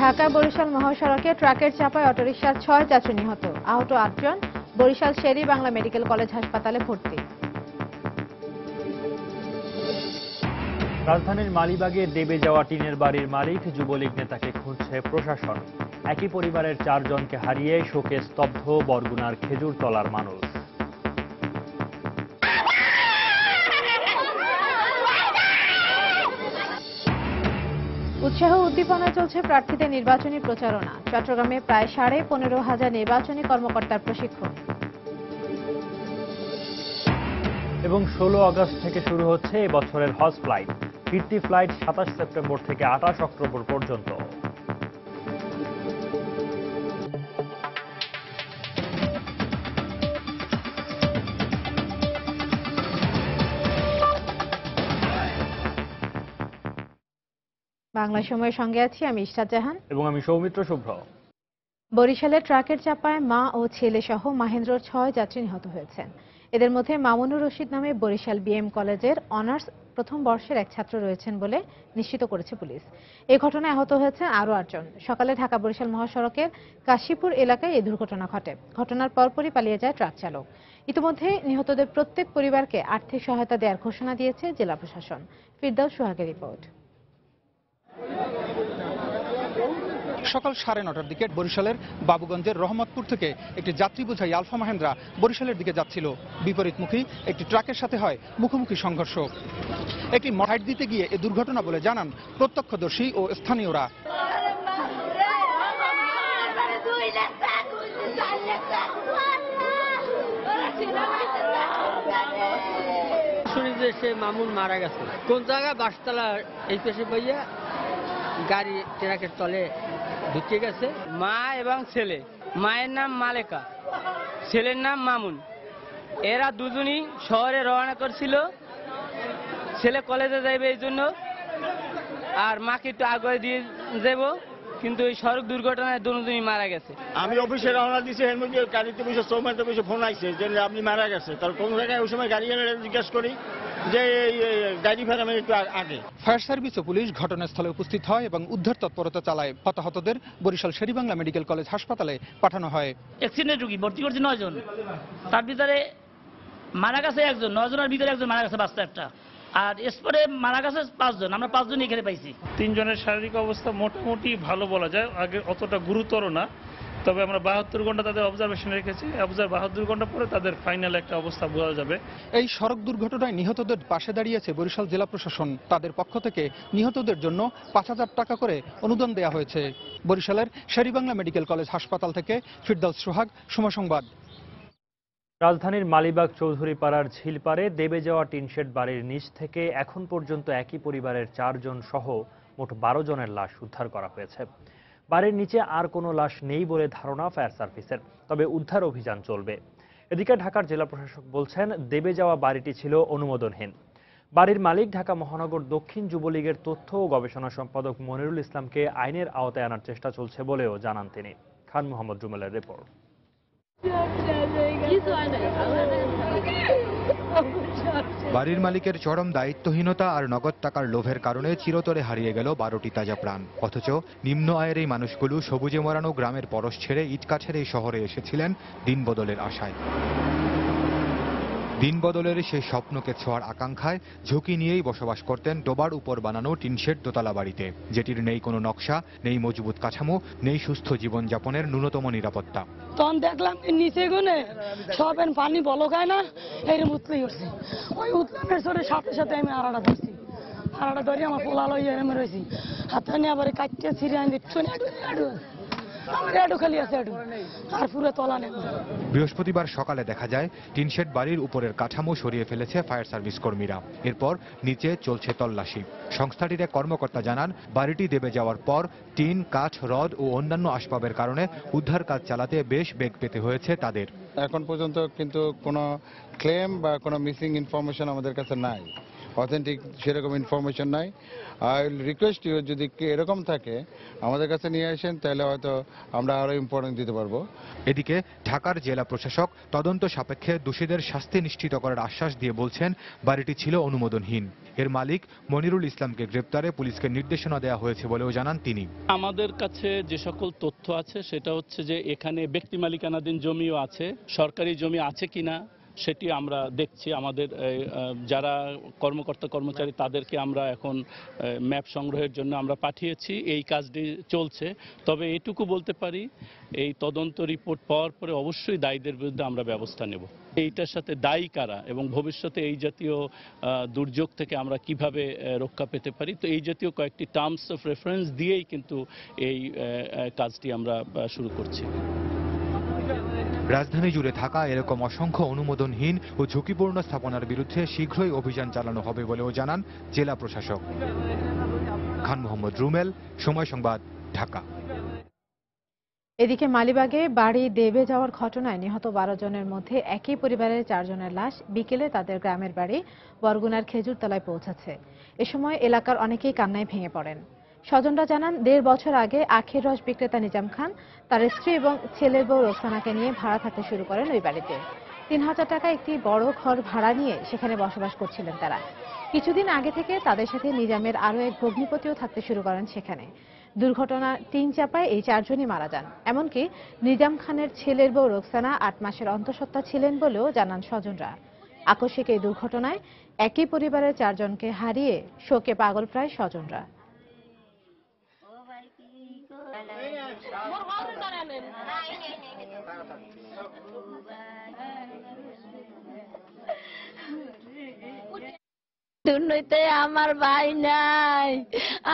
ঢাকা বরিশাল মহাসড়কে ট্রাকের চাপায় অটোরিকশার 6 যাত্রী নিহত, আহত 8 জন। বরিশাল শের-ই বাংলা মেডিকেল কলেজ হাসপাতালে ভর্তি। রাজধানীর মালিবাগে দেবে যাওয়া টিনের বাড়ির মালিক যুবলীগ নেতাকে খুঁজছে প্রশাসন। একই পরিবারের 4 জনকে হারিয়ে শোকে স্তব্ধ বরগুনার খেজুরতলার মানুষ। উৎসাহ উদ্দীপনা চলছে প্রার্থীদের নির্বাচনী প্রচারণা। চট্টগ্রামে প্রায় 15,500 নির্বাচনী কর্মকর্তার প্রশিক্ষণ। এবং 16 আগস্ট থেকে শুরু হচ্ছে এবছরের হজ ফ্লাইট। ফিরতি ফ্লাইট 27 সেপ্টেম্বর থেকে 28 অক্টোবর পর্যন্ত। বাংলা সময়ের সঙ্গে আছি আমি ইশরাত জাহান এবং আমি সৌমিত্র শুভ্র। বরিশালে ট্রাকের চাপায় মা ও ছেলে সহ মাহেন্দ্রর 6 যাত্রী নিহত হয়েছেন। এদের মধ্যে মামুনুর রশিদ নামে বরিশাল বিএম কলেজের অনার্স প্রথম বর্ষের এক ছাত্র রয়েছেন বলে নিশ্চিত করেছে পুলিশ। এই ঘটনায় আহত হয়েছেন আরও 8 জন। সকালে ঢাকা বরিশাল মহাসড়কের কাশীপুর এলাকায় এই দুর্ঘটনা ঘটে। ঘটনার পরপরই পালিয়ে যায় ট্রাক চালক। ইতিমধ্যে নিহতদের প্রত্যেক পরিবারকে আর্থিক সহায়তা দেওয়ার ঘোষণা দিয়েছে জেলা প্রশাসন। ফিরদাউস সোহাগের রিপোর্ট। সকাল 9:30টার দিকে বরিশালের বাবুগঞ্জের রহমতপুর থেকে একটি যাত্রী বোঝাই আলফা মাহেন্দ্রা বরিশালের দিকে যাচ্ছিল। বিপরীতমুখী একটি ট্রাকের সাথে হয় মুখোমুখি সংঘর্ষ। একটি মহাইট দিতে গিয়ে এ দুর্ঘটনা বলে জানান প্রত্যক্ষদর্শী ও স্থানীয়রা। শুনি যে সে মামুন মারা গেছে কোন জায়গায় বাসতলা এই পেশে বইয়া গাড়ি ট্রাকের তলে ঢুকে গেছে। মা এবং ছেলে, মায়ের নাম মালেকা, ছেলের নাম মামুন। এরা দুজনই শহরে রওনা করছিল, ছেলে কলেজে যাইবে এই জন্য, আর মাকে একটু আগে দিয়ে যাব, কিন্তু এই সড়ক দুর্ঘটনায় দুজনই মারা গেছে। আমি অফিসে রওনা দিছি, এর মধ্যে গাড়িতে বসে চৌমাতে বসে ফোন আইছে যে আপনি মারা গেছে। তার কোন জায়গায় ওই সময় গাড়ি জিজ্ঞেস করি যে গাড়ি ফের আমি একটু আগে। ফায়ার সার্ভিস ও পুলিশ ঘটনাস্থলে উপস্থিত হয় এবং উদ্ধার তৎপরতা চালায়। হতাহতদের বরিশাল শের-ই বাংলা মেডিকেল কলেজ হাসপাতালে পাঠানো হয়। অ্যাক্সিডেন্ট রোগী ভর্তি করছে 9 জন, তার ভিতরে মারা গেছে 1 জন, 9 জনের ভিতরে 1 জন মারা গেছে বাচ্চা একটা, আর স্পটে মারা গেছে 5 জন। আমরা 5 জন এখানে পাইছি। 3 জনের শারীরিক অবস্থা মোটামুটি ভালো বলা যায়, আগে অতটা গুরুতর না, তবে আমরা 72 ঘন্টা তাদের অবজারভেশন রেখেছি। 72 ঘন্টা পরে তাদের ফাইনাল একটা অবস্থা বোঝা যাবে। এই সড়ক দুর্ঘটনায় নিহতদের পাশে দাঁড়িয়েছে বরিশাল জেলা প্রশাসন। তাদের পক্ষ থেকে নিহতদের জন্য 5,000 টাকা করে অনুদান দেওয়া হয়েছে। বরিশালের শের-ই বাংলা মেডিকেল কলেজ হাসপাতাল থেকে ফিরদাউস সোহাগ, সময় সংবাদ। রাজধানীর মালিবাগ চৌধুরীপাড়ার ঝিলপাড়ে দেবে যাওয়া টিনশেড বাড়ির নিচ থেকে এখন পর্যন্ত একই পরিবারের 4 জন সহ মোট 12 জনের লাশ উদ্ধার করা হয়েছে। বাড়ির নিচে আর কোনো লাশ নেই বলে ধারণা ফায়ার সার্ভিসের, তবে উদ্ধার অভিযান চলবে। এদিকে ঢাকার জেলা প্রশাসক বলছেন দেবে যাওয়া বাড়িটি ছিল অনুমোদনহীন। বাড়ির মালিক ঢাকা মহানগর দক্ষিণ যুবলীগের তথ্য ও গবেষণা সম্পাদক মনিরুল ইসলামকে আইনের আওতায় আনার চেষ্টা চলছে বলেও জানান তিনি। খান মোহাম্মদ রুমেলের রিপোর্ট। বাড়ির মালিকের চরম দায়িত্বহীনতা আর নগদ টাকার লোভের কারণে চিরতরে হারিয়ে গেল 12টি তাজা প্রাণ। অথচ নিম্ন আয়ের এই মানুষগুলো সবুজে মরানো গ্রামের পরশ ছেড়ে ইটকাঠের এই শহরে এসেছিলেন দিন বদলের আশায়। দিন বদলের সেই স্বপ্নকে ছোঁয়ার আকাঙ্ক্ষায় ঝুঁকি নিয়েই বসবাস করতেন ডোবার উপর বানানো টিনশেড দোতলা বাড়িতে, যেটির নেই কোনো নকশা, নেই মজবুত কাঠামো, নেই সুস্থ জীবনযাপনের ন্যূনতম নিরাপত্তা। তখন দেখলাম নিচে গুনে সবেন পানি বলো খায় না, এর উতলে উঠছে। ওই উতলামের সরে সাথে সাথে আমি আড়াটা ধরছি, আড়াটা ধরে আমার পোলা লই এরমে রয়েছি, হাতে নিয়ে আবার কাটতে ছিঁড়ে আনি বৃহস্পতিবার সকালে দেখা যায় টিনশেড বাড়ির উপরের কাঠামো সরিয়ে ফেলেছে ফায়ার সার্ভিস কর্মীরা। এরপর নিচে চলছে তল্লাশি। সংস্থাটির এক কর্মকর্তা জানান, বাড়িটি দেবে যাওয়ার পর টিন, কাঠ, রড ও অন্যান্য আসবাবের কারণে উদ্ধার কাজ চালাতে বেশ বেগ পেতে হয়েছে তাদের। এখন পর্যন্ত কিন্তু কোনো ক্লেম বা কোনো মিসিং ইনফরমেশন আমাদের কাছে নাই। অথেন্টিক সেরকম ইনফরমেশন নাই। আই রিকোয়েস্ট ইউ, যদি এরকম থাকে আমাদের কাছে নিয়ে আসেন, তাহলে হয়তো আমরা আরো ইম্পর্টেন্স দিতে পারবো। এদিকে ঢাকার জেলা প্রশাসক তদন্ত সাপেক্ষে দোষীদের শাস্তি নিশ্চিত করার আশ্বাস দিয়ে বলছেন বাড়িটি ছিল অনুমোদনহীন। এর মালিক মনিরুল ইসলামকে গ্রেপ্তারে পুলিশকে নির্দেশনা দেওয়া হয়েছে বলেও জানান তিনি। আমাদের কাছে যে সকল তথ্য আছে সেটা হচ্ছে যে এখানে ব্যক্তি মালিকানাধীন জমিও আছে, সরকারি জমি আছে কিনা সেটি আমরা দেখছি। আমাদের যারা কর্মকর্তা কর্মচারী তাদেরকে আমরা এখন ম্যাপ সংগ্রহের জন্য আমরা পাঠিয়েছি, এই কাজটি চলছে। তবে এটুকু বলতে পারি, এই তদন্ত রিপোর্ট পাওয়ার পরে অবশ্যই দায়ীদের বিরুদ্ধে আমরা ব্যবস্থা নেব। এইটার সাথে দায়ী কারা এবং ভবিষ্যতে এই জাতীয় দুর্যোগ থেকে আমরা কিভাবে রক্ষা পেতে পারি, তো এই জাতীয় কয়েকটি টার্মস অফ রেফারেন্স দিয়েই কিন্তু এই কাজটি আমরা শুরু করছি। রাজধানী জুড়ে থাকা এরকম অসংখ্য অনুমোদনহীন ও ঝুঁকিপূর্ণ স্থাপনার বিরুদ্ধে শীঘ্রই অভিযান চালানো হবে বলেও জানান জেলা প্রশাসক। খান মোহাম্মদ রুমেল, সময় সংবাদ, ঢাকা। এদিকে মালিবাগে বাড়ি দেবে যাওয়ার ঘটনায় নিহত 12 জনের মধ্যে একই পরিবারের 4 জনের লাশ বিকেলে তাদের গ্রামের বাড়ি বরগুনার খেজুরতলায় পৌঁছেছে। এ সময় এলাকার অনেকেই কান্নায় ভেঙে পড়েন। স্বজনরা জানান, 1.5 বছর আগে আখের রস বিক্রেতা নিজাম খান তার স্ত্রী এবং ছেলের বউ রোকসানাকে নিয়ে ভাড়া থাকতে শুরু করেন ওই বাড়িতে। 3000 টাকা একটি বড় ঘর ভাড়া নিয়ে সেখানে বসবাস করছিলেন তারা। কিছুদিন আগে থেকে তাদের সাথে নিজামের আরও এক ভগ্নিপতিও থাকতে শুরু করেন সেখানে। দুর্ঘটনা 3 চাপায় এই 4 জনই মারা যান। এমনকি নিজাম খানের ছেলের বউ রোকসানা 8 মাসের অন্তঃসত্ত্বা ছিলেন বলেও জানান স্বজনরা। আকস্মিক এই দুর্ঘটনায় একই পরিবারের 4 জনকে হারিয়ে শোকে পাগল প্রায় স্বজনরা। দুর্নীতি আমার ভাই নাই,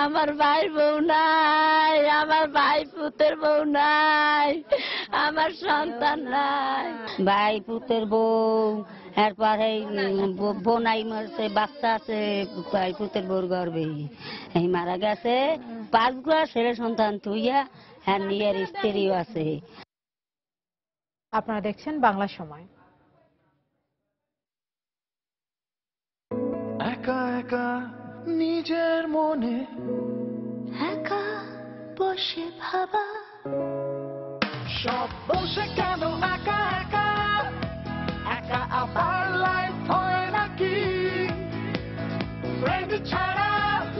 আমার ভাই বউ নাই, আমার ভাই পুতের বউ নাই, আমার সন্তান নাই। ভাই পুতের বউ, এরপরে বোনাই মরছে, বাচ্চা আছে ভাই পুতের বউর গর্বে, এই মারা গেছে। 5 গুলা ছেলে সন্তান তুইয়া, হ্যাঁ নিজের স্ত্রীও আছে। আপনারা দেখছেন বাংলা সময়। একা একা নিজের মনে একা বসে ভাবা, সব বসে কেন একা একা, একা আবার লাইফ হয় নাকি, ফ্রেন্ড ছাড়া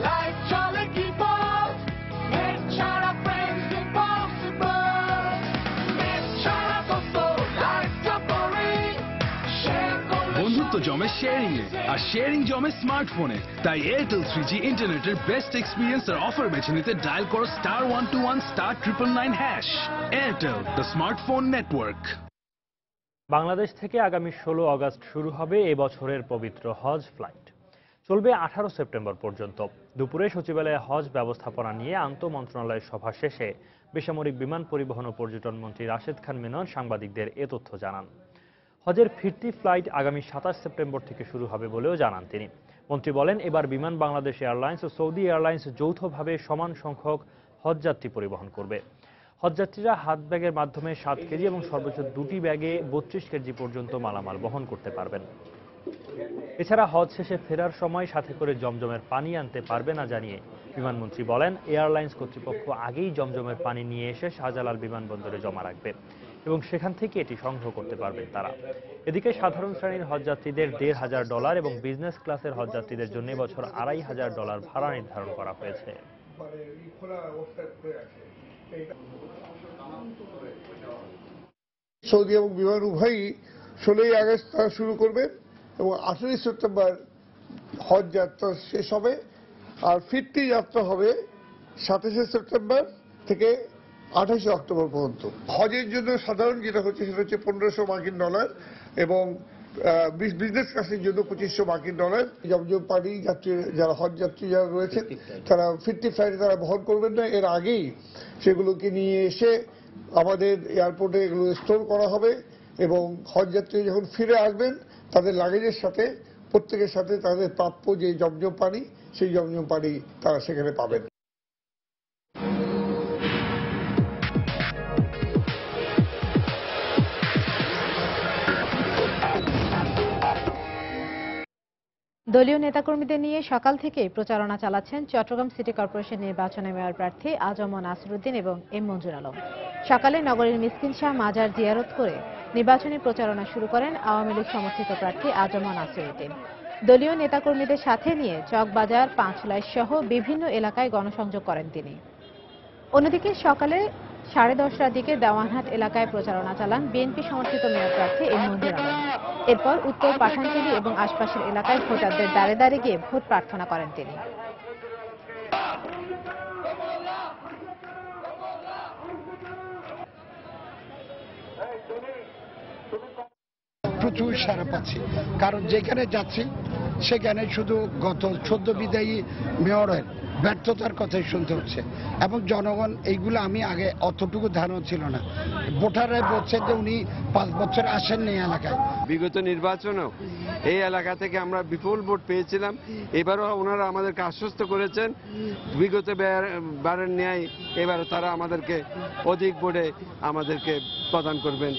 লাইফ চলে কি পথ, নেট ছাড়া ফ্রেন্ড ইম্পসিবল, নেট ছাড়া তো লাইফটা বোরিং। বন্ধুত্ব জমে শেয়ারিং এ, আর শেয়ারিং জমে স্মার্টফোনে। তাই এয়ারটেল 3G ইন্টারনেটের বেস্ট এক্সপিরিয়েন্স আর অফার বেছে নিতে ডায়াল করো *121*999#। Airtel, the smartphone network. Bangladesh থেকে আগামী 16 আগস্ট শুরু হবে এবছরের পবিত্র হজ ফ্লাইট। চলবে 18 সেপ্টেম্বর পর্যন্ত। দুপুরে সচিবালয়ে হজ ব্যবস্থাপনা নিয়ে আন্তঃমন্ত্রণালয় সভা শেষে বেসামরিক বিমান পরিবহন ও পর্যটন মন্ত্রী রাশেদ খান মেনন সাংবাদিকদের এ তথ্য জানান। হজের ফিরতি ফ্লাইট আগামী 27 সেপ্টেম্বর থেকে শুরু হবে বলেও জানান তিনি। মন্ত্রী বলেন, এবার বিমান বাংলাদেশ এয়ারলাইন্স ও সৌদি এয়ারলাইন্স যৌথভাবে সমান সংখ্যক হজযাত্রী পরিবহন করবে। হজযাত্রীরা হাত ব্যাগের মাধ্যমে 7 কেজি এবং সর্বোচ্চ 2টি ব্যাগে 32 কেজি পর্যন্ত মালামাল বহন করতে পারবেন। এছাড়া হজ শেষে ফেরার সময় সাথে করে জমজমের পানি আনতে পারবে না জানিয়ে বিমানমন্ত্রী বলেন, এয়ারলাইন্স কর্তৃপক্ষ আগেই জমজমের পানি নিয়ে এসে শাহজালাল বিমানবন্দরে জমা রাখবে এবং সেখান থেকে এটি সংগ্রহ করতে পারবেন তারা। এদিকে সাধারণ শ্রেণীর হজযাত্রীদের $1,500 এবং বিজনেস ক্লাসের হজযাত্রীদের জন্য বছর $2,500 ভাড়া নির্ধারণ করা হয়েছে। সৌদি এবং বিমান উভয়ই 16 আগস্ট তারা শুরু করবে এবং 18 সেপ্টেম্বর হজ যাত্রা শেষ হবে। আর ফিরতি যাত্রা হবে 27 সেপ্টেম্বর থেকে 28 অক্টোবর পর্যন্ত। হজের জন্য সাধারণ যেটা হচ্ছে সেটা হচ্ছে $1,500 এবং বিজনেস ক্লাসের জন্য $2,500। জমজম পানি যাত্রী যারা হজ যাত্রী যারা রয়েছেন তারা ফিরতি ফ্লাইটে তারা বহন করবেন না, এর আগেই সেগুলোকে নিয়ে এসে আমাদের এয়ারপোর্টে এগুলো স্টোর করা হবে এবং হজ যাত্রী যখন ফিরে আসবেন তাদের লাগেজের সাথে প্রত্যেকের সাথে তাদের প্রাপ্য যে জমজম পানি সেই জমজম পানি তারা সেখানে পাবেন। দলীয় নেতাকর্মীদের নিয়ে সকাল থেকেই প্রচারণা চালাচ্ছেন চট্টগ্রাম সিটি কর্পোরেশন নির্বাচনে মেয়র প্রার্থী আজম নাসিরউদ্দিন এবং এম মঞ্জুর আলম। সকালে নগরীর মিসকিন শাহ মাজার জিয়ারত করে নির্বাচনী প্রচারণা শুরু করেন আওয়ামী লীগ সমর্থিত প্রার্থী আজম নাসিরউদ্দিন। দলীয় নেতাকর্মীদের সাথে নিয়ে চকবাজার, পাঁচলাইশ সহ বিভিন্ন এলাকায় গণসংযোগ করেন তিনি। অন্যদিকে সকালে 10:30টার দিকে দেওয়ানহাট এলাকায় প্রচারণা চালান বিএনপি সমর্থিত মেয়র প্রার্থী এম মঞ্জুর আলম। এরপর উত্তর পাঠানটুলি এবং আশপাশের এলাকায় ভোটারদের দ্বারে দ্বারে গিয়ে ভোট প্রার্থনা করেন তিনি। প্রচুর সাড়া পাচ্ছি, কারণ যেখানে যাচ্ছি সেখানে শুধু গত 14 বিদায়ী মেয়রের ব্যর্থতার কথাই শুনতে হচ্ছে এবং জনগণ এইগুলো আমি আগে অতটুকু ধারণা ছিল না। ভোটাররা বলছে যে উনি 5 বছর আসেননি এলাকায়। বিগত নির্বাচনেও এই এলাকা থেকে আমরা বিপুল ভোট পেয়েছিলাম। এবারও ওনারা আমাদেরকে আশ্বস্ত করেছেন বিগত বারের ন্যায় এবারও তারা আমাদেরকে অধিক ভোটে আমাদেরকে প্রদান করবেন।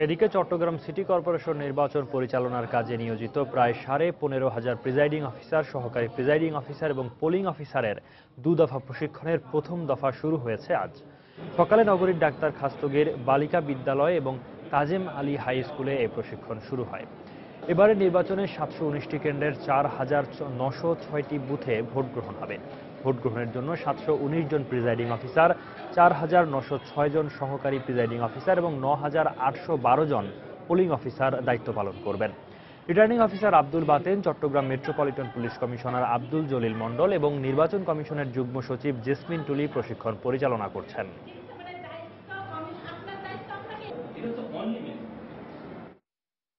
এদিকে চট্টগ্রাম সিটি কর্পোরেশন নির্বাচন পরিচালনার কাজে নিয়োজিত প্রায় 15,500 প্রিজাইডিং অফিসার, সহকারী প্রিজাইডিং অফিসার এবং পোলিং অফিসারের 2 দফা প্রশিক্ষণের প্রথম দফা শুরু হয়েছে আজ সকালে। নগরীর ডাক্তার খাস্তগীর বালিকা বিদ্যালয় এবং কাজেম আলী হাই স্কুলে এই প্রশিক্ষণ শুরু হয়। এবারে নির্বাচনে 719টি কেন্দ্রের 4,906টি বুথে ভোট গ্রহণ হবে। ভোট গ্রহণের জন্য 719 জন প্রিজাইডিং অফিসার, 4,906 জন সহকারী প্রিজাইডিং অফিসার এবং 9,812 জন পোলিং অফিসার দায়িত্ব পালন করবেন। Returning officer Abdul Baten, Chittagong metropolitan police commissioner Abdul Jalil Mondal এবং নির্বাচন কমিশনের যুগ্ম সচিব জেসমিন টুলি প্রশিক্ষণ পরিচালনা করছেন।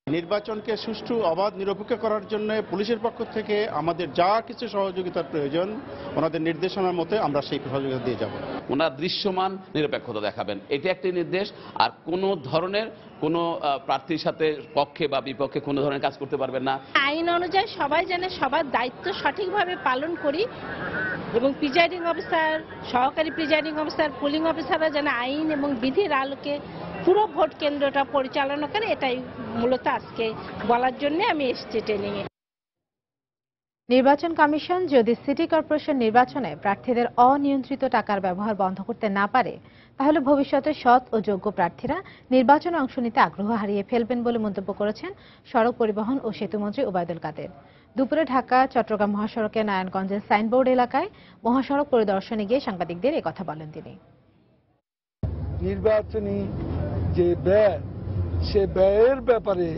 নির্বাচনকে সুষ্ঠু, অবাধ, নিরপেক্ষ করার জন্য পুলিশের পক্ষ থেকে আমাদের যা কিছু সহযোগিতার প্রয়োজন ওনাদের নির্দেশনার মতে আমরা সেই সহযোগিতা দিয়ে যাব। ওনারা দৃশ্যমান নিরপেক্ষতা দেখাবেন, এটি একটি নির্দেশ। আর কোনো ধরনের কোনো প্রার্থীর সাথে পক্ষে বা বিপক্ষে কোনো ধরনের কাজ করতে পারবেন না। আইন অনুযায়ী সবাই যেন সবার দায়িত্ব সঠিকভাবে পালন করি এবং প্রিজাইডিং অফিসার, সহকারী প্রিজাইডিং অফিসার, পোলিং অফিসাররা যেন আইন এবং বিধির আলোকে পুরো ভোট কেন্দ্রটা পরিচালনা করে, এটাই মূলত আজকে বলার জন্য আমি এসেছি ট্রেনিংয়ে। নির্বাচন কমিশন যদি সিটি কর্পোরেশন নির্বাচনে প্রার্থীদের অনিয়ন্ত্রিত টাকার ব্যবহার বন্ধ করতে না পারে, তাহলে ভবিষ্যতে সৎ ও যোগ্য প্রার্থীরা নির্বাচনে অংশ নিতে আগ্রহ হারিয়ে ফেলবেন বলে মন্তব্য করেছেন সড়ক পরিবহন ও সেতুমন্ত্রী ওবায়দুল কাদের। দুপুরে ঢাকা চট্টগ্রাম মহাসড়কের নারায়ণগঞ্জের সাইনবোর্ড এলাকায় মহাসড়ক পরিদর্শনে গিয়ে সাংবাদিকদের একথা বলেন তিনি। নির্বাচনী যে ব্যয়, সে ব্যয়ের ব্যাপারে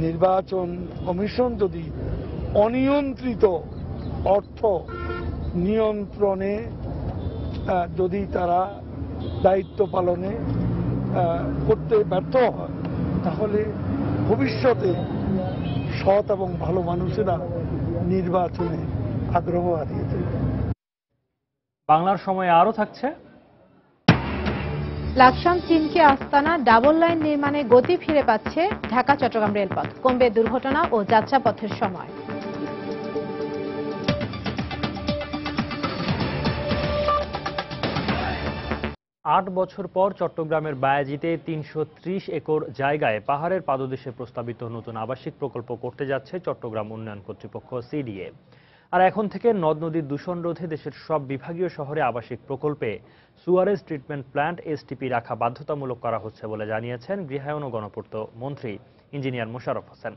নির্বাচন কমিশন যদি অনিয়ন্ত্রিত অর্থ নিয়ন্ত্রণে যদি তারা দায়িত্ব পালনে করতে ব্যর্থ হয়, তাহলে ভবিষ্যতে সৎ এবং ভালো মানুষেরা নির্বাচনে আগ্রহ হারিয়ে দেবে। বাংলার সময় আরও থাকছে। লাকসাম চিনকে আস্তানা ডাবল লাইন নির্মাণে গতি ফিরে পাচ্ছে ঢাকা চট্টগ্রাম রেলপথ, কমবে দুর্ঘটনা ও যাত্রাপথের সময়। আট বছর পর চট্টগ্রামের বায়াজিতে 330 একর জায়গায় পাহাড়ের পাদদেশে প্রস্তাবিত নতুন আবাসিক প্রকল্প করতে যাচ্ছে চট্টগ্রাম উন্নয়ন কর্তৃপক্ষ সিডিএ। আর এখন থেকে নদ নদীর দূষণ রোধে দেশের সব বিভাগীয় শহরে আবাসিক প্রকল্পে সুয়ারেজ ট্রিটমেন্ট প্ল্যান্ট এসটিপি রাখা বাধ্যতামূলক করা হচ্ছে বলে জানিয়েছেন গৃহায়ন ও গণপূর্ত মন্ত্রী ইঞ্জিনিয়ার মোশাররফ হোসেন।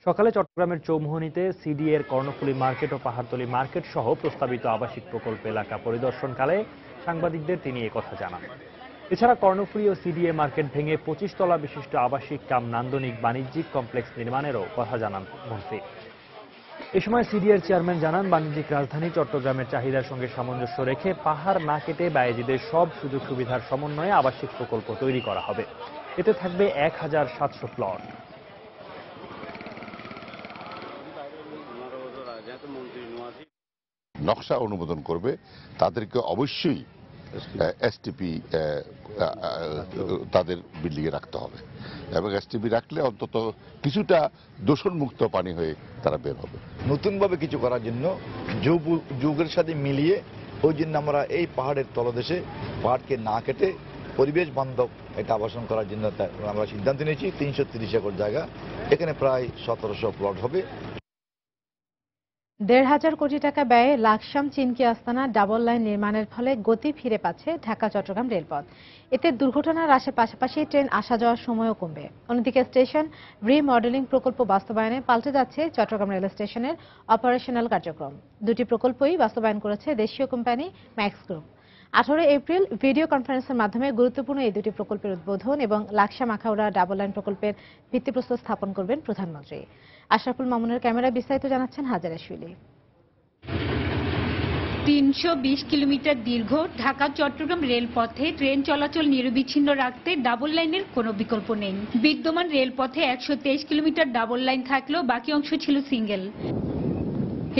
সকালে চট্টগ্রামের চৌমুহনীতে সিডিএর কর্ণফুলী মার্কেট ও পাহাড়তলী মার্কেট সহ প্রস্তাবিত আবাসিক প্রকল্প এলাকা পরিদর্শনকালে সাংবাদিকদের তিনি একথা জানান। এছাড়া কর্ণফুলী ও সিডিএ মার্কেট ভেঙে 25 তলা বিশিষ্ট আবাসিক কাম নান্দনিক বাণিজ্যিক কমপ্লেক্স নির্মাণেরও কথা জানান মন্ত্রী। এ সময় সিডিএর চেয়ারম্যান জানান, বাণিজ্যিক রাজধানী চট্টগ্রামের চাহিদার সঙ্গে সামঞ্জস্য রেখে পাহাড় না কেটে বায়েজিদের সব সুযোগ সুবিধার সমন্বয়ে আবাসিক প্রকল্প তৈরি করা হবে। এতে থাকবে 1700 প্লট। নকশা অনুমোদন করবে তাদেরকে অবশ্যই এসটিপি তাদের বিল্ডিংয়ে রাখতে হবে এবং এসটিপি রাখলে অন্তত কিছুটা দূষণমুক্ত পানি হয়ে তারা বের হবে। নতুনভাবে কিছু করার জন্য যুগের সাথে মিলিয়ে ওই জন্য আমরা এই পাহাড়ের তলদেশে পাহাড়কে না কেটে পরিবেশ বান্ধব একটা আবাসন করার জন্য আমরা সিদ্ধান্ত নিয়েছি। 330 একর জায়গা, এখানে প্রায় 1700 প্লট হবে। 1,500 কোটি টাকা ব্যয়ে লাকসাম চিনকি আস্তানা ডাবল লাইন নির্মাণের ফলে গতি ফিরে পাচ্ছে ঢাকা চট্টগ্রাম রেলপথ। এতে দুর্ঘটনা হ্রাসের পাশাপাশি ট্রেন আসা যাওয়ার সময়ও কমবে। অন্যদিকে স্টেশন রিমডেলিং প্রকল্প বাস্তবায়নে পাল্টে যাচ্ছে চট্টগ্রাম রেল স্টেশনের অপারেশনাল কার্যক্রম। দুটি প্রকল্পই বাস্তবায়ন করেছে দেশীয় company max group. 18 April video কনফারেন্সের মাধ্যমে গুরুত্বপূর্ণ এই দুটি প্রকল্পের উদ্বোধন এবং লাকসাম আখাউড়া ডাবল লাইন প্রকল্পের ভিত্তিপ্রস্তর স্থাপন করবেন প্রধানমন্ত্রী। আশরাফুল মামুনের ক্যামেরায় বিস্তারিত জানাচ্ছেন হাজারা শুইলি। 320 কিলোমিটার দীর্ঘ ঢাকা চট্টগ্রাম রেলপথে ট্রেন চলাচল নিরবিচ্ছিন্ন রাখতে ডাবল লাইনের কোনো বিকল্প নেই। বিদ্যমান রেলপথে 123 কিলোমিটার ডাবল লাইন থাকলেও বাকি অংশ ছিল সিঙ্গেল।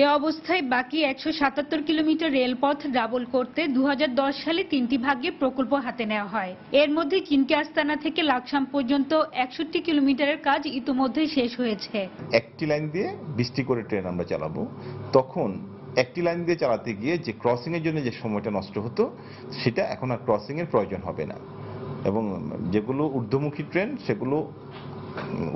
এ অবস্থায় বাকি 177 কিলোমিটার রেলপথ ডাবল করতে 2010 সালে 3টি ভাগে প্রকল্প হাতে নেওয়া হয়। এর মধ্যে চিনকি আস্তানা থেকে লাকসাম পর্যন্ত 61 কিলোমিটারের কাজ ইতিমধ্যে শেষ হয়েছে। একটি লাইন দিয়ে 20টি করে ট্রেন আমরা চালাবো। তখন একটি লাইন দিয়ে চালাতে গিয়ে যে ক্রসিং এর জন্য যে সময়টা নষ্ট হতো, সেটা এখন আর ক্রসিং এর প্রয়োজন হবে না, এবং যেগুলো ঊর্ধ্বমুখী ট্রেন সেগুলো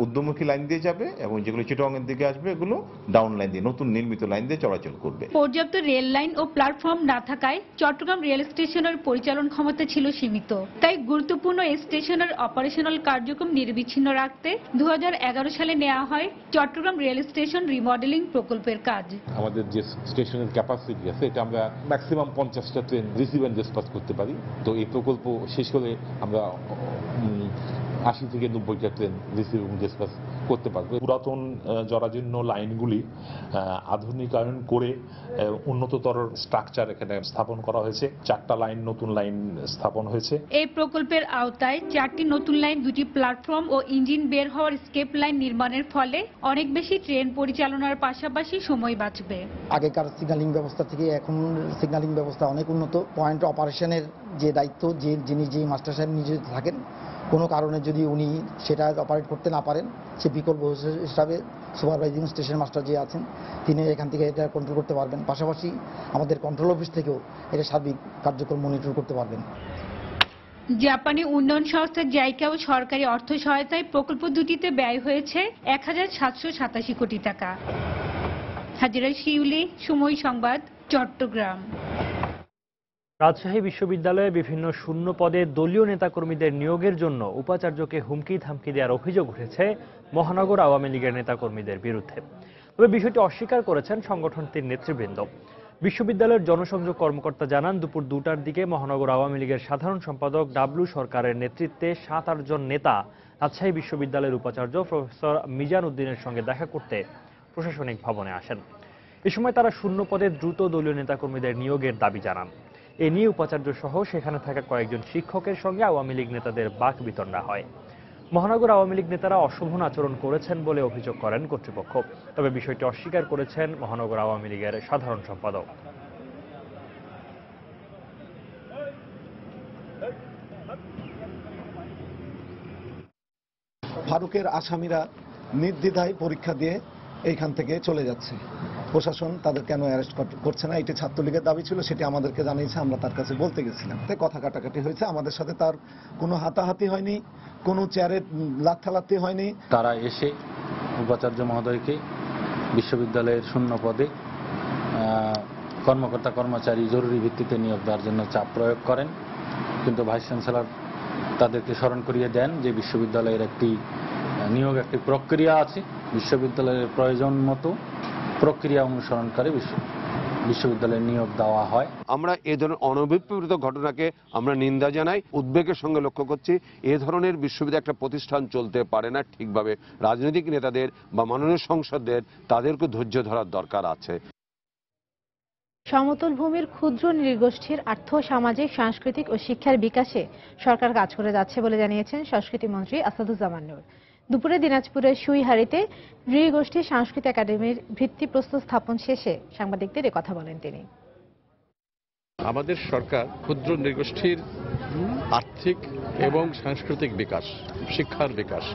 ঊর্ধ্বমুখী লাইন দিয়ে যাবে, এবং যেগুলো চিটাগংয়ের দিকে আসবে এগুলো ডাউন লাইন দিয়ে, নতুন নির্মিত লাইন দিয়ে চলাচল করবে। পর্যাপ্ত রেল লাইন ও প্ল্যাটফর্ম না থাকায় চট্টগ্রাম রেল স্টেশনের পরিচালন ক্ষমতা ছিল সীমিত। তাই গুরুত্বপূর্ণ এই স্টেশনের অপারেশনাল কার্যক্রম নিরবিচ্ছিন্ন রাখতে 2011 সালে নেওয়া হয় চট্টগ্রাম রেল স্টেশন রিমডেলিং প্রকল্পের কাজ। আমাদের যে স্টেশনের ক্যাপাসিটি আছে, এটা আমরা ম্যাক্সিমাম 50টা ট্রেন রিসিভ এন্ড ডিসপ্যাচ করতে পারি। তো এই প্রকল্প শেষ হলে আমরা 80 থেকে 90টা ট্রেন রিসিভ এবং ডিসপ্যাচ করতে পারবে। পুরাতন জরাজীর্ণ লাইনগুলি আধুনিকায়ন করে উন্নততর স্ট্রাকচার এখানে স্থাপন করা হয়েছে। 4টা লাইন, নতুন লাইন স্থাপন হয়েছে। এই প্রকল্পের আওতায় 4টি নতুন লাইন, 2টি প্ল্যাটফর্ম ও ইঞ্জিন বের হওয়ার স্কেপ লাইন নির্মাণের ফলে অনেক বেশি ট্রেন পরিচালনার পাশাপাশি সময় বাঁচবে। আগেকার সিগন্যালিং ব্যবস্থা থেকে এখন সিগন্যালিং ব্যবস্থা অনেক উন্নত। পয়েন্ট অপারেশনের যে দায়িত্ব, যিনি যে মাস্টার সাহেব নিয়োজিত থাকেন, কোনো কারণে যদি উনি সেটা অপারেট করতে না পারেন, সে বিকল্প হিসাবে সুপারভাইজিং স্টেশন মাস্টার যে আছেন তিনি এখান থেকে এটা কন্ট্রোল করতে পারবেন। পাশাপাশি আমাদের কন্ট্রোল অফিস থেকেও এটা সার্বিক কার্যক্রম মনিটর করতে পারবেন। জাপানি উন্নয়ন সংস্থা জাইকা ও সরকারি অর্থ সহায়তায় প্রকল্প দুটিতে ব্যয় হয়েছে 1787 কোটি টাকা। হাজিরা শিউলি, সময় সংবাদ, চট্টগ্রাম। রাজশাহী বিশ্ববিদ্যালয়ে বিভিন্ন শূন্য পদে দলীয় নেতাকর্মীদের নিয়োগের জন্য উপাচার্যকে হুমকি ধামকি দেওয়ার অভিযোগ উঠেছে মহানগর আওয়ামী লীগের নেতাকর্মীদের বিরুদ্ধে। তবে বিষয়টি অস্বীকার করেছেন সংগঠনটির নেতৃবৃন্দ। বিশ্ববিদ্যালয়ের জনসংযোগ কর্মকর্তা জানান, দুপুর 2টার দিকে মহানগর আওয়ামী লীগের সাধারণ সম্পাদক ডাবলু সরকারের নেতৃত্বে 7-8 জন নেতা রাজশাহী বিশ্ববিদ্যালয়ের উপাচার্য প্রফেসর মিজান উদ্দিনের সঙ্গে দেখা করতে প্রশাসনিক ভবনে আসেন। এ সময় তারা শূন্য পদে দ্রুত দলীয় নেতাকর্মীদের নিয়োগের দাবি জানান। এ নিয়ে উপাচার্য সহ সেখানে থাকা কয়েকজন শিক্ষকের সঙ্গে আওয়ামী লীগ নেতাদের বাক বিতণ্ডা হয়। মহানগর আওয়ামী লীগ নেতারা অশোভন আচরণ করেছেন বলে অভিযোগ করেন কর্তৃপক্ষ। তবে বিষয়টি অস্বীকার করেছেন মহানগর আওয়ামী লীগের সাধারণ সম্পাদক। ফারুকের আসামিরা নির্দ্বিধায় পরীক্ষা দিয়ে এইখান থেকে চলে যাচ্ছে। প্রশাসন তাদের কেন অ্যারেস্ট করছে না, এটি ছাত্রলীগের দাবি ছিল, সেটি আমাদেরকে জানিয়েছে, আমরা তার কাছে বলতে গেছিলাম। কথা কাটাকাটি হয়েছে, আমাদের সাথে তার কোনো হাতাহাতি হয়নি, কোনো চেয়ারে লাথি হয়নি। তারা এসে উপাচার্য মহোদয়কে বিশ্ববিদ্যালয়ের শূন্য পদে কর্মকর্তা কর্মচারী জরুরি ভিত্তিতে নিয়োগ দেওয়ার জন্য চাপ প্রয়োগ করেন, কিন্তু ভাইস চ্যান্সেলর তাদেরকে স্মরণ করিয়ে দেন যে বিশ্ববিদ্যালয়ের একটি প্রক্রিয়া আছে, বিশ্ববিদ্যালয়ের প্রয়োজন মতো প্রক্রিয়া অনুসরণ করে বিশ্ববিদ্যালয়ে নিয়োগ দেওয়া হয়। আমরা এ ধরনের অনভিপ্রেত ঘটনাকে আমরা নিন্দা জানাই, উদ্বেগের সঙ্গে লক্ষ্য করছি। এ ধরনের বিশ্ববিদ্যালয় একটা প্রতিষ্ঠান চলতে পারে না ঠিকভাবে। রাজনৈতিক নেতাদের বা মাননীয় সংসদদের তাদেরকে ধৈর্য ধরার দরকার আছে। সমতল ভূমির ক্ষুদ্র নৃগোষ্ঠীর আর্থ, সামাজিক, সাংস্কৃতিক ও শিক্ষার বিকাশে সরকার কাজ করে যাচ্ছে বলে জানিয়েছেন সংস্কৃতি মন্ত্রী আসাদুজ্জামান নূর। দুপুরে দিনাজপুরের সুইহারিতে নৃগোষ্ঠী সংস্কৃতি একাডেমির ভিত্তিপ্রস্তর স্থাপন শেষে সাংবাদিকদের কথা বলেন তিনি। আমাদের সরকার ক্ষুদ্র নৃগোষ্ঠীর আর্থিক এবং সাংস্কৃতিক বিকাশ, শিক্ষার বিকাশ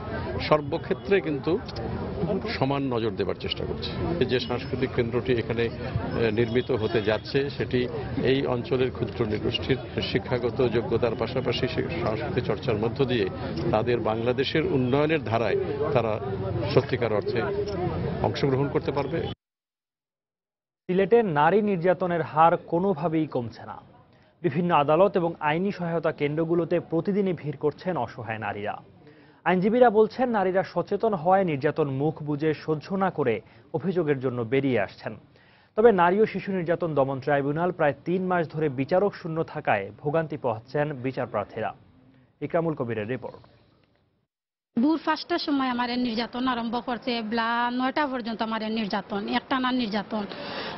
সর্বক্ষেত্রে কিন্তু সমান নজর দেবার চেষ্টা করছে। যে সাংস্কৃতিক কেন্দ্রটি এখানে নির্মিত হতে যাচ্ছে সেটি এই অঞ্চলের ক্ষুদ্র নৃগোষ্ঠীর শিক্ষাগত যোগ্যতার পাশাপাশি সংস্কৃতি চর্চার মধ্য দিয়ে তাদের বাংলাদেশের উন্নয়নের ধারায় তারা সত্যিকার অর্থে অংশগ্রহণ করতে পারবে। সিলেটে নারী নির্যাতনের হার কোনোভাবেই কমছে না। বিভিন্ন আদালত এবং আইনি সহায়তা কেন্দ্রগুলোতে প্রতিদিনই ভিড় করছেন অসহায় নারীরা। আইনজীবীরা বলছেন, নারীরা সচেতন হওয়ায় নির্যাতন মুখ বুজে সহ্য না করে অভিযোগের জন্য বেরিয়ে আসছেন। তবে নারী ও শিশু নির্যাতন দমন ট্রাইব্যুনাল প্রায় 3 মাস ধরে বিচারক শূন্য থাকায় ভোগান্তি পোহাচ্ছেন বিচার প্রার্থীরা। ইকরামুল কবিরের রিপোর্ট। ভোর 5টার সময় আমার নির্যাতন আরম্ভ করছে, 9টা পর্যন্ত আমার নির্যাতন, একটানা নির্যাতন।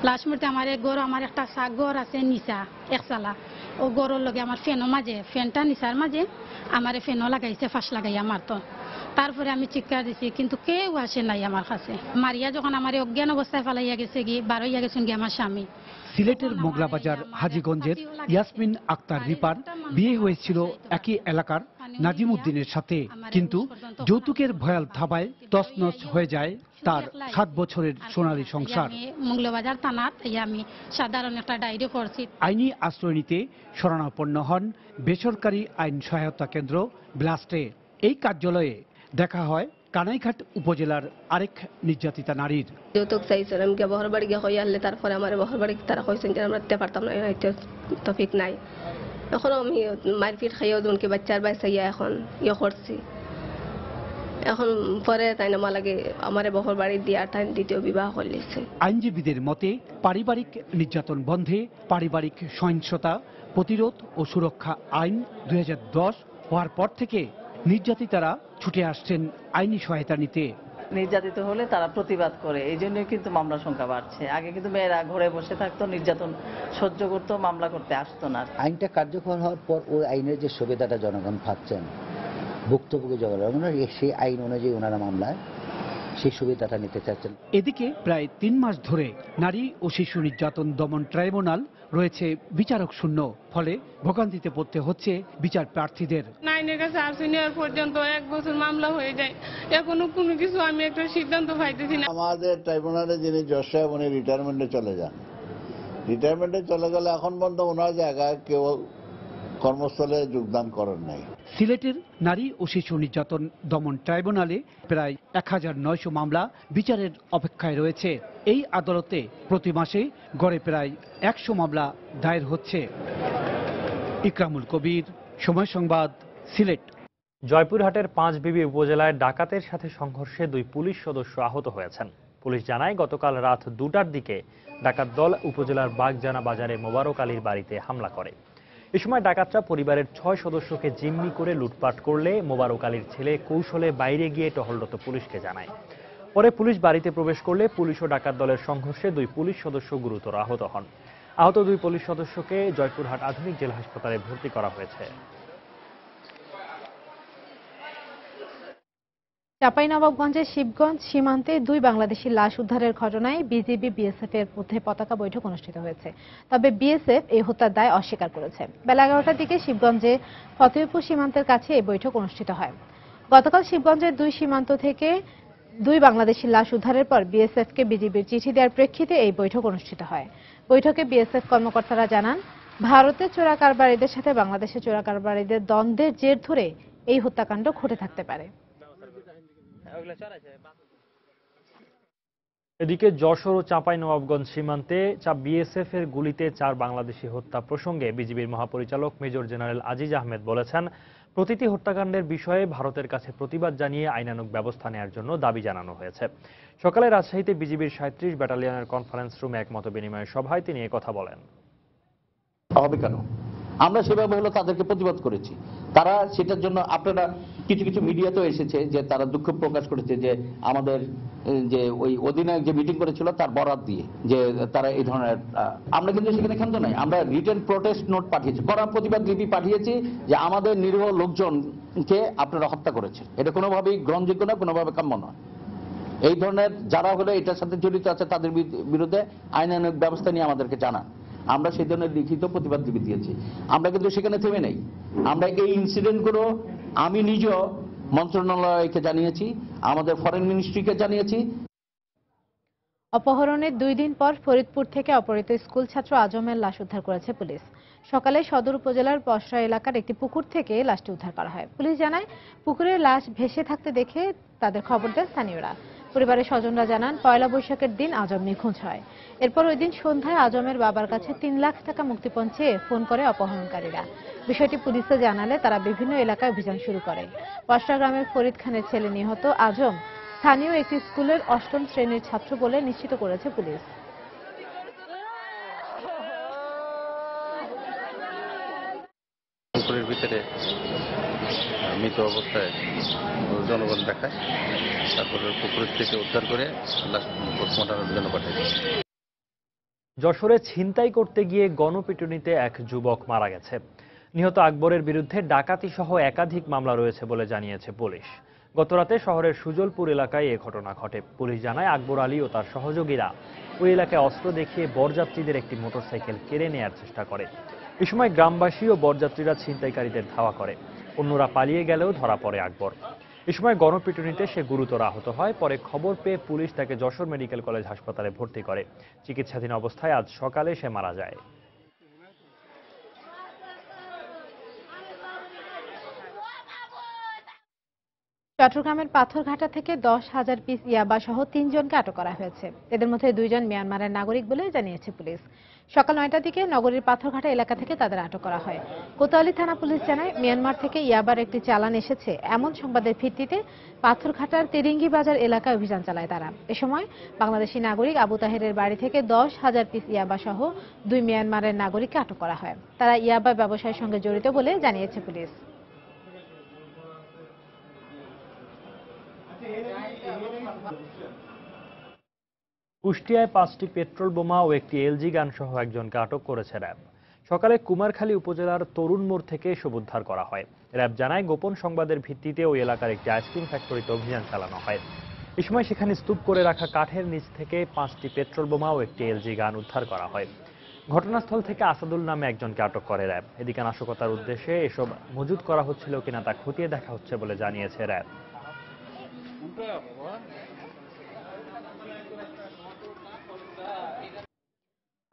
লাস্ট মুহূর্তে আমার গড়, আমার একটা ঘর আছে নিচা একচালা, ও গড়ের লগে আমার ফ্যানও মাঝে, ফ্যানটা নিচার মাঝে আমার ফ্যানও লাগাইছে, ফাঁস লাগাই আমার। তো তারপরে আমি চিৎকার দিছি, কিন্তু কেউ আসে নাই আমার কাছে। মারিয়া যখন আমার অজ্ঞান অবস্থায় ফেলাইয়া গেছে গিয়ে বারোইয়া গেছেন গিয়ে আমার স্বামী। সিলেটের মোগলাবাজার হাজীগঞ্জের ইয়াসমিন আক্তার রিপার বিয়ে হয়েছিল একই এলাকার নাজিম উদ্দিনের সাথে, কিন্তু যৌতুকের ভয়াল থাবায় তছনছ হয়ে যায় তার 7 বছরের সোনালী সংসার। মোগলাবাজার থানাত আমি সাধারণ একটা ডায়েরি করছি। আইনি আশ্রয় নিতে শরণাপন্ন হন বেসরকারি আইন সহায়তা কেন্দ্র ব্লাস্টে। এই কার্যালয়ে দেখা হয় কানাইঘাট উপজেলার আরেক নির্যাতিতা নারীর। যৌতুক চাইছিল, আমি বহর বাড়ি গিয়ে হয়ে আনলে তারপরে আমার বহর বাড়ি তারা কইছেন যে আমরা দিতে পারতাম না, তফিক নাই। এখন আমি মারপিট খাইও দুনকে বাচ্চার বাইসাইয়া এখন করছি। এখন পরে তাই না লাগে আমার বহর বাড়ি দিয়ে তাই দ্বিতীয় বিবাহ করলেছে। আইনজীবীদের মতে, পারিবারিক নির্যাতন বন্ধে পারিবারিক সহিংসতা প্রতিরোধ ও সুরক্ষা আইন 2010 হওয়ার পর থেকে নির্যাতিতারা ছুটে আসছেন আইনি সহায়তা নিতে। নির্যাতিত হলে তারা প্রতিবাদ করে, এই জন্যই কিন্তু মামলার সংখ্যা বাড়ছে। আগে কিন্তু মেয়েরা ঘরে বসে থাকতো, নির্যাতন সহ্য করতো, মামলা করতে আসতো না। আইনটা কার্যকর হওয়ার পর ওই আইনের যে সুবিধাটা জনগণ পাচ্ছেন, ভুক্তভোগী জনগণ সেই আইন অনুযায়ী ওনারা মামলায় সেই সুবিধাটা নিতে চাচ্ছেন। এদিকে প্রায় 3 মাস ধরে নারী ও শিশু নির্যাতন দমন ট্রাইব্যুনাল রয়েছে বিচারক শূন্য, ফলে ভোগান্তিতে পড়তে হচ্ছে বিচার প্রার্থীদের। আইনের কাছে আর্জি নেওয়ার পর্যন্ত 1 বছর মামলা হয়ে যায়, এখনো কোনো কিছু আমি একটা সিদ্ধান্ত পাইতেছি না। আমাদের ট্রাইব্যুনালে যিনি জজ সাহেব উনি রিটায়ারমেন্টে চলে যান। রিটায়ারমেন্টে চলে গেলে এখন পর্যন্ত ওনার জায়গায় কেউ কর্মস্থলে যোগদান করেন নাই। সিলেটের নারী ও শিশু নির্যাতন দমন ট্রাইব্যুনালে প্রায় 1900 মামলা বিচারের অপেক্ষায় রয়েছে। এই আদালতে প্রতি মাসে গড়ে প্রায় 100 মামলা দায়ের হচ্ছে। ইকরামুল কবির, সময় সংবাদ, সিলেট। জয়পুরহাটের পাঁচবিবি উপজেলায় ডাকাতের সাথে সংঘর্ষে 2 পুলিশ সদস্য আহত হয়েছেন। পুলিশ জানায়, গতকাল রাত 2টার দিকে ডাকাত দল উপজেলার বাগজানা বাজারে মোবারক আলীর বাড়িতে হামলা করে। এ সময় ডাকাতরা পরিবারের 6 সদস্যকে জিম্মি করে লুটপাট করলে মোবারক আলীর ছেলে কৌশলে বাইরে গিয়ে টহলরত পুলিশকে জানায়। পরে পুলিশ বাড়িতে প্রবেশ করলে পুলিশ ও ডাকাত দলের সংঘর্ষে 2 পুলিশ সদস্য গুরুতর আহত হন। আহত 2 পুলিশ সদস্যকে জয়পুরহাট আধুনিক জেলা হাসপাতালে ভর্তি করা হয়েছে। চাঁপাইনবাবগঞ্জের শিবগঞ্জ সীমান্তে 2 বাংলাদেশি লাশ উদ্ধারের ঘটনায় বিজিবি বিএসএফ এর মধ্যে পতাকা বৈঠক অনুষ্ঠিত হয়েছে। তবে বিএসএফ এই হত্যার দায় অস্বীকার করেছে। বেলা 11টার দিকে শিবগঞ্জে ফতেহপুর সীমান্তের কাছে এই বৈঠক অনুষ্ঠিত হয়। গতকাল শিবগঞ্জের 2 সীমান্ত থেকে 2 বাংলাদেশি লাশ উদ্ধারের পর বিএসএফ কে বিজিবির চিঠি দেওয়ার প্রেক্ষিতে এই বৈঠক অনুষ্ঠিত হয়। বৈঠকে বিএসএফ কর্মকর্তারা জানান, ভারতের চোরা কারবারিদের সাথে বাংলাদেশের চোরা কারবারিদের দ্বন্দ্বের জের ধরে এই হত্যাকাণ্ড ঘটে থাকতে পারে। এদিকে যশোর ও চাঁপাইনবাবগঞ্জ সীমান্তে বিএসএফ এর গুলিতে 4 বাংলাদেশি হত্যা প্রসঙ্গে বিজিবির মহাপরিচালক মেজর জেনারেল আজিজ আহমেদ বলেছেন, প্রতিটি হত্যাকাণ্ডের বিষয়ে ভারতের কাছে প্রতিবাদ জানিয়ে আইনানুগ ব্যবস্থা নেওয়ার জন্য দাবি জানানো হয়েছে। সকালে রাজশাহীতে বিজিবির 37 ব্যাটালিয়নের কনফারেন্স রুমে এক মত বিনিময় সভায় তিনি কথা বলেন। হবে কেন? আমরা সেভাবে হলো তাদেরকে প্রতিবাদ করেছি। তারা সেটার জন্য আপনারা কিছু কিছু মিডিয়াতেও এসেছে যে তারা দুঃখ প্রকাশ করেছে যে আমাদের যে ওই অধিনায়ক যে মিটিং করেছিল তার বরাত দিয়ে যে তারা এই ধরনের, আমরা কিন্তু সেখানে ক্ষান্ত নাই। আমরা রিটেন প্রোটেস্ট নোট পাঠিয়েছি, কড়া প্রতিবাদ লিপি পাঠিয়েছি যে আমাদের নিরীহ লোকজনকে আপনারা হত্যা করেছেন, এটা কোনোভাবেই গ্রহণযোগ্য না, কোনোভাবে কাম্য নয়। এই ধরনের যারা হলো এটার সাথে জড়িত আছে তাদের বিরুদ্ধে আইনানুগ ব্যবস্থা নিয়ে আমাদেরকে জানান। আমরা সেই ধরনের লিখিত প্রতিবাদ দিয়েছি। আমরা কিন্তু সেখানে থেমে নেই, আমরা এই ইনসিডেন্টগুলো আমি নিজেও মন্ত্রণালয়কে জানিয়েছি, আমাদের ফরেন মিনিস্ট্রিকে জানিয়েছি। অপহরণের 2 দিন পর ফরিদপুর থেকে অপহৃত স্কুল ছাত্র আজমের লাশ উদ্ধার করেছে পুলিশ। সকালে সদর উপজেলার পশরা এলাকার একটি পুকুর থেকে লাশটি উদ্ধার করা হয়। পুলিশ জানায়, পুকুরের লাশ ভেসে থাকতে দেখে তাদের খবর দেয় স্থানীয়রা। পরিবারের স্বজনরা জানান, পয়লা বৈশাখের দিন আজম নিখোঁজ হয়। এরপর ওই দিন সন্ধ্যায় আজমের বাবার কাছে 3 লাখ টাকা মুক্তিপণ চেয়ে ফোন করে অপহরণকারীরা। বিষয়টি পুলিশে জানালে তারা বিভিন্ন এলাকায় অভিযান শুরু করে। পশরা গ্রামের ফরিদ খানের ছেলে নিহত আজম স্থানীয় একটি স্কুলের 8ম শ্রেণীর ছাত্র বলে নিশ্চিত করেছে পুলিশ। পুকুরের ভিতরে মৃত অবস্থায় জনগণ দেখায়, তারপরে পুকুরের থেকে উদ্ধার করে লাশ পোস্টমর্টমের জন্য পাঠায়। যশোরে ছিনতাই করতে গিয়ে গণপিটুনিতে এক যুবক মারা গেছে। নিহত আকবরের বিরুদ্ধে ডাকাতি সহ একাধিক মামলা রয়েছে বলে জানিয়েছে পুলিশ। গতরাতে শহরের সুজলপুর এলাকায় এ ঘটনা ঘটে। পুলিশ জানায়, আকবর আলী ও তার সহযোগীরা ওই এলাকায় অস্ত্র দেখিয়ে বরযাত্রীদের একটি মোটরসাইকেল কেড়ে নেয়ার চেষ্টা করে। এ সময় গ্রামবাসী ও বরযাত্রীরা ছিনতাইকারীদের ধাওয়া করে। অন্যরা পালিয়ে গেলেও ধরা পড়ে আকবর। এ সময় গণপিটুনিতে সে গুরুতর আহত হয়। পরে খবর পেয়ে পুলিশ তাকে যশোর মেডিকেল কলেজ হাসপাতালে ভর্তি করে। চিকিৎসাধীন অবস্থায় আজ সকালে সে মারা যায়। চট্টগ্রামের পাথরঘাটা থেকে 10,000 পিস ইয়াবা সহ 3 জনকে আটক করা হয়েছে। এদের মধ্যে 2 জন মিয়ানমারের নাগরিক বলে জানিয়েছে পুলিশ। সকাল 9টার দিকে নগরীর পাথরঘাটা এলাকা থেকে তাদের আটক করা হয়। কোতোয়ালি থানা পুলিশ জানায়, মিয়ানমার থেকে ইয়াবার একটি চালান এসেছে এমন সংবাদের ভিত্তিতে পাথরঘাটার তেরিঙ্গি বাজার এলাকায় অভিযান চালায় তারা। এ সময় বাংলাদেশি নাগরিক আবু তাহেরের বাড়ি থেকে 10,000 পিস ইয়াবা সহ 2 মিয়ানমারের নাগরিককে আটক করা হয়। তারা ইয়াবা ব্যবসায়ের সঙ্গে জড়িত বলে জানিয়েছে পুলিশ। কুষ্টিয়ায় 5টি পেট্রোল বোমা ও একটি এলজি গান সহ একজনকে আটক করেছে র্যাব। সকালে কুমারখালী উপজেলার তরুণ মোড় থেকে এসব উদ্ধার করা হয়। র্যাব জানায়, গোপন সংবাদের ভিত্তিতে ওই এলাকার একটি আইসক্রিম ফ্যাক্টরিতে অভিযান চালানো হয়। এ সময় সেখানে স্তূপ করে রাখা কাঠের নিচ থেকে 5টি পেট্রোল বোমা ও একটি এলজি গান উদ্ধার করা হয়। ঘটনাস্থল থেকে আসাদুল নামে একজনকে আটক করে র্যাব। এদিকে নাশকতার উদ্দেশ্যে এসব মজুত করা হচ্ছিল কিনা তা খতিয়ে দেখা হচ্ছে বলে জানিয়েছে র্যাব।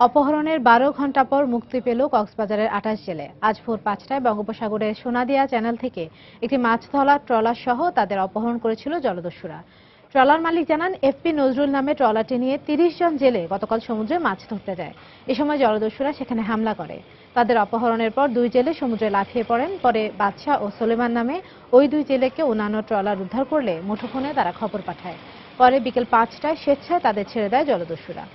অপহরণের 12 ঘণ্টা পর মুক্তি পেল কক্সবাজারের 28 জেলে। আজ ভোর 5টায় বঙ্গোপসাগরের সোনাদিয়া চ্যানেল থেকে একটি মাছ ধরা ট্রলার সহ তাদের অপহরণ করেছিল জলদস্যুরা। ট্রলার মালিক জানান, এফপি নজরুল নামে ট্রলারটি নিয়ে 30 জন জেলে গতকাল সমুদ্রে মাছ ধরতে যায়। এ সময় জলদস্যুরা সেখানে হামলা করে। তাদের অপহরণের পর 2 জেলে সমুদ্রে লাফিয়ে পড়েন। পরে বাদশা ও সুলেমান নামে ওই 2 জেলেকে অন্যান্য ট্রলার উদ্ধার করলে মুঠোফোনে তারা খবর পাঠায়। পরে বিকেল 5টায় স্বেচ্ছায় তাদের ছেড়ে দেয় জলদস্যুরা।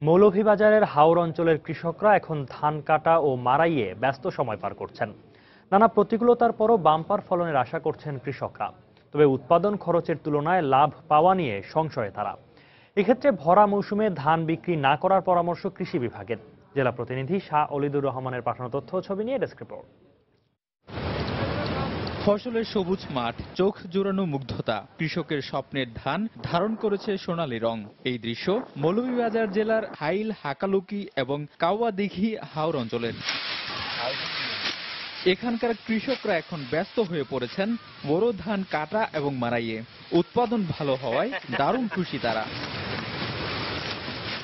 মৌলভীবাজারের হাওর অঞ্চলের কৃষকরা এখন ধান কাটা ও মাড়াইয়ে ব্যস্ত সময় পার করছেন। নানা প্রতিকূলতার পরও বাম্পার ফলনের আশা করছেন কৃষকরা। তবে উৎপাদন খরচের তুলনায় লাভ পাওয়া নিয়ে সংশয়ে তারা। এক্ষেত্রে ভরা মৌসুমে ধান বিক্রি না করার পরামর্শ কৃষি বিভাগের। জেলা প্রতিনিধি শাহ অলিদুর রহমানের পাঠানো তথ্য ও ছবি নিয়ে ডেস্ক রিপোর্ট। ফসলের সবুজ মাঠ, চোখ জুড়ানো মুগ্ধতা, কৃষকের স্বপ্নের ধান ধারণ করেছে সোনালী রং। এই দৃশ্য মৌলভীবাজার জেলার হাইল, হাকালুকি এবং কাওয়াদিঘি হাওর অঞ্চলের। এখানকার কৃষকরা এখন ব্যস্ত হয়ে পড়েছেন বোরো ধান কাটা এবং মাড়াইয়ে। উৎপাদন ভালো হওয়ায় দারুণ খুশি তারা।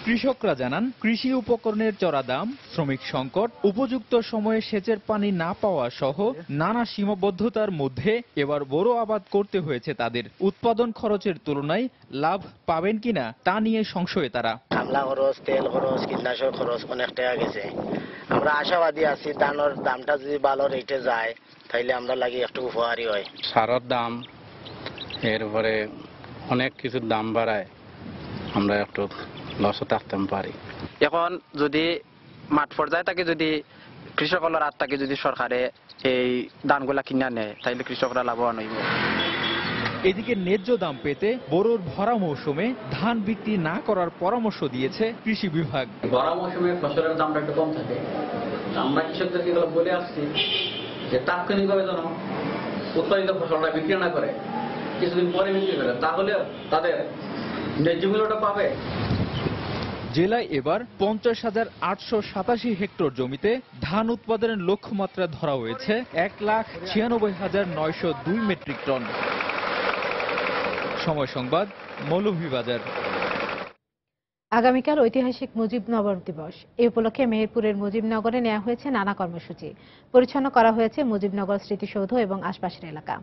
কৃষকরা জানান, কৃষি উপকরণের চড়া দাম, শ্রমিক সংকট, উপযুক্ত সময়ে সেচের পানি না পাওয়া সহ নানা সীমাবদ্ধতার মধ্যে এবার বোরো আবাদ করতে হয়েছে তাদের। উৎপাদন খরচের তুলনায় লাভ পাবেন কিনা তা নিয়ে সংশয়ে তারা। হামলা খরচ, তেল খরচ, কীটনাশক খরচ অনেক টাকা গেছে। আমরা আশাবাদী আছি ধানের দামটা যদি ভালো রেটে যায় তাইলে আমরা লাগি একটু উপকারী হয়। সারের দাম, এরপরে অনেক কিছুর দাম বাড়ায়, আমরা একটু লসও থাকতে পারি। এখন যদি মাঠ পর্যায়ে থাকে, যদি কৃষকদের হাত থেকে যদি সরকারে এই ধানগুলা কিনা নেয় তাইলে কৃষকরা লাভবান হইব। এদিকে ন্যায্য দাম পেতে বোরোর ভরা মৌসুমে ধান বিক্রি না করার পরামর্শ দিয়েছে কৃষি বিভাগ। ভরা মৌসুমে ফসলের দামটা একটু কম থাকে। আমরা কৃষকদেরকে বলে আসছি যে তাৎক্ষণিকভাবে যেন উৎপাদিত ফসলটা বিক্রি না করে, কিছুদিন পরে বিক্রি করে, তাহলে তাদের ন্যায্য মূল্যটা পাবে। জেলায় এবার 50,887 হেক্টর জমিতে ধান উৎপাদনের লক্ষ্যমাত্রা ধরা হয়েছে 1,96,902 মেট্রিক টন। সময় সংবাদ, মৌলভীবাজার। আগামীকাল ঐতিহাসিক মুজিবনগর দিবস। এই উপলক্ষে মেহেরপুরের মুজিবনগরে নেওয়া হয়েছে নানা কর্মসূচি। পরিচ্ছন্ন করা হয়েছে মুজিবনগর স্মৃতিসৌধ এবং আশপাশের এলাকা।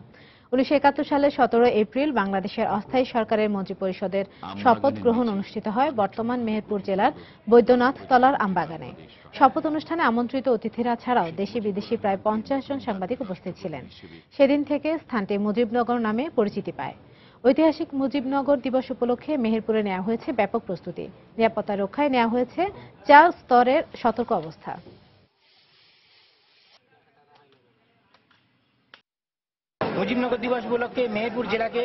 1971 সালের 17 এপ্রিল বাংলাদেশের অস্থায়ী সরকারের মন্ত্রিপরিষদের শপথ গ্রহণ অনুষ্ঠিত হয় বর্তমান মেহেরপুর জেলার বৈদ্যনাথ তলার আমবাগানে। শপথ অনুষ্ঠানে আমন্ত্রিত অতিথিরা ছাড়াও দেশি বিদেশি প্রায় 50 জন সাংবাদিক উপস্থিত ছিলেন। সেদিন থেকে স্থানটি মুজিবনগর নামে পরিচিতি পায়। ঐতিহাসিক মুজিবনগর দিবস উপলক্ষে মেহেরপুরে নেওয়া হয়েছে ব্যাপক প্রস্তুতি। নিরাপত্তা রক্ষায় নেওয়া হয়েছে 4 স্তরের সতর্ক অবস্থা। মুজিবনগর দিবস উপলক্ষে মেহেরপুর জেলাকে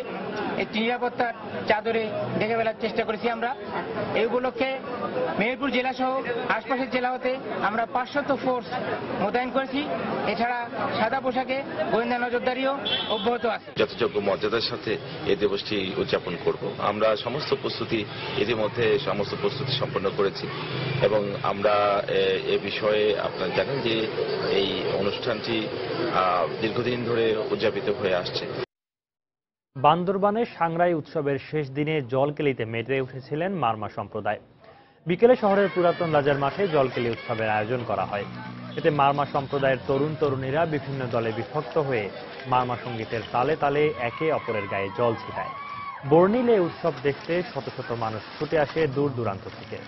একটি নিরাপত্তার চাদরে ঢেকে ফেলার চেষ্টা করেছি আমরা। এই উপলক্ষে মেহেরপুর জেলা সহ আশপাশের জেলা হতে আমরা 500 ফোর্স মোতায়েন করেছি। এছাড়া সাদা পোশাকে গোয়েন্দা নজরদারিও অব্যাহত আছে। যথাযোগ্য মর্যাদার সাথে এই দিবসটি উদযাপন করব। আমরা সমস্ত প্রস্তুতি সম্পন্ন করেছি এবং আমরা এ বিষয়ে আপনারা জানেন যে এই অনুষ্ঠানটি দীর্ঘদিন ধরে উদযাপিত হয়ে আসছে। বান্দরবানে সাংরাই উৎসবের শেষ দিনে জলকেলিতে মেতে উঠেছিলেন মারমা সম্প্রদায়। বিকেলে শহরের পুরাতন রাজার মাঠে জলকেলি উৎসবের আয়োজন করা হয়। এতে মারমা সম্প্রদায়ের তরুণ তরুণীরা বিভিন্ন দলে বিভক্ত হয়ে মারমা সঙ্গীতের তালে তালে একে অপরের গায়ে জল ছিটায়। বর্ণিলে উৎসব দেখতে শত শত মানুষ ছুটে আসে দূর দূরান্ত থেকে।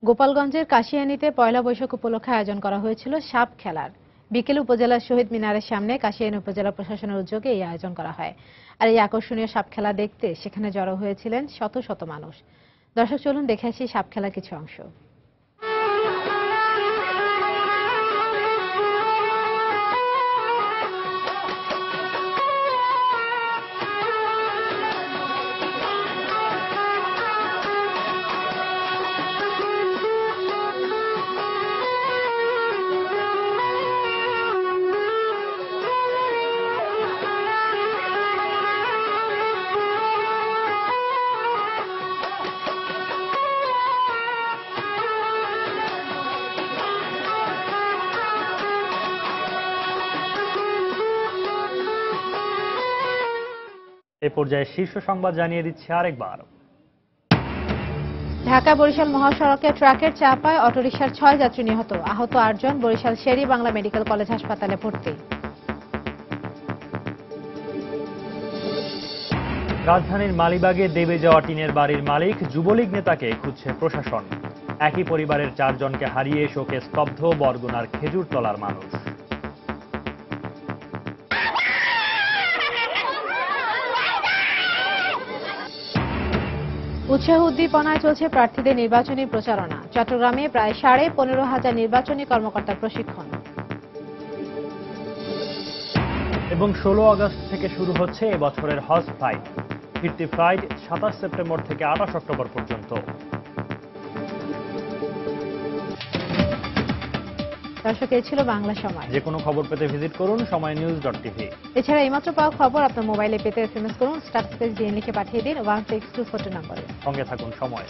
গোপালগঞ্জের কাশিয়ানীতে পয়লা বৈশাখ উপলক্ষে আয়োজন করা হয়েছিল সাপ খেলার। বিকেলে উপজেলার শহীদ মিনারের সামনে কাশিয়ানী উপজেলা প্রশাসনের উদ্যোগে এই আয়োজন করা হয়। আর এই আকর্ষণীয় সাপ খেলা দেখতে সেখানে জড়ো হয়েছিলেন শত শত মানুষ। দর্শক, চলুন দেখে আসি সাপ খেলার কিছু অংশ। এ পর্যায়ে শীর্ষ সংবাদ জানিয়ে দিচ্ছে আরেকবার। ঢাকা বরিশাল মহাসড়কে ট্রাকের চাপায় অটোরিকশার 6 যাত্রী নিহত। আহত 8 জন বরিশাল শেরি বাংলা মেডিকেল কলেজ হাসপাতালে ভর্তি। রাজধানীর মালিবাগে দেবে যাওয়া টিনের বাড়ির মালিক যুবলীগ নেতাকে খুঁজছে প্রশাসন। একই পরিবারের 4 জনকে হারিয়ে শোকে স্তব্ধ বরগুনার খেজুরতলার মানুষ। উৎসাহ উদ্দীপনায় চলছে প্রার্থীদের নির্বাচনী প্রচারণা। চট্টগ্রামে প্রায় 15,500 নির্বাচনী কর্মকর্তার প্রশিক্ষণ। এবং 16 আগস্ট থেকে শুরু হচ্ছে এবছরের হজ ফ্লাইট। ফিরতি ফ্লাইট 27 সেপ্টেম্বর থেকে 28 অক্টোবর পর্যন্ত। দর্শক, এই ছিল বাংলা সময়। যে কোনো খবর পেতে ভিজিট করুন সময়নিউজ.tv। এছাড়া এইমাত্র পাওয়া খবর আপনার মোবাইলে পেতে SMS করুন, স্টার স্পেস দিয়ে লিখে পাঠিয়ে দিন 16242 নম্বরে। সঙ্গে থাকুন সময়।